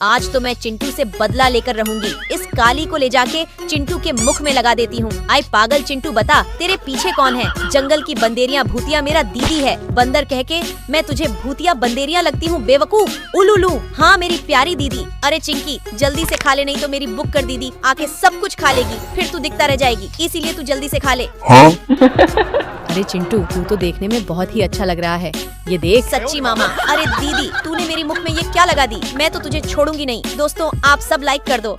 आज तो मैं चिंटू से बदला लेकर रहूंगी। इस काली को ले जाके चिंटू के मुख में लगा देती हूँ। आई पागल चिंटू, बता तेरे पीछे कौन है? जंगल की बंदेरिया भूतिया मेरा दीदी है। बंदर कह के मैं तुझे भूतिया बंदेरिया लगती हूँ बेवकूफ। उलूलू, हाँ मेरी प्यारी दीदी। अरे चिंकी जल्दी से खा ले, नहीं तो मेरी बुक कर दीदी आके सब कुछ खा लेगी, फिर तू दिखता रह जाएगी। इसीलिए तू जल्दी से खा ले। हाँ? अरे चिंटू, तू तो देखने में बहुत ही अच्छा लग रहा है। ये देख सच्ची मामा। अरे दीदी, तूने मेरी मुख में ये क्या लगा दी? मैं तो तुझे छोड़ूंगी नहीं। दोस्तों आप सब लाइक कर दो।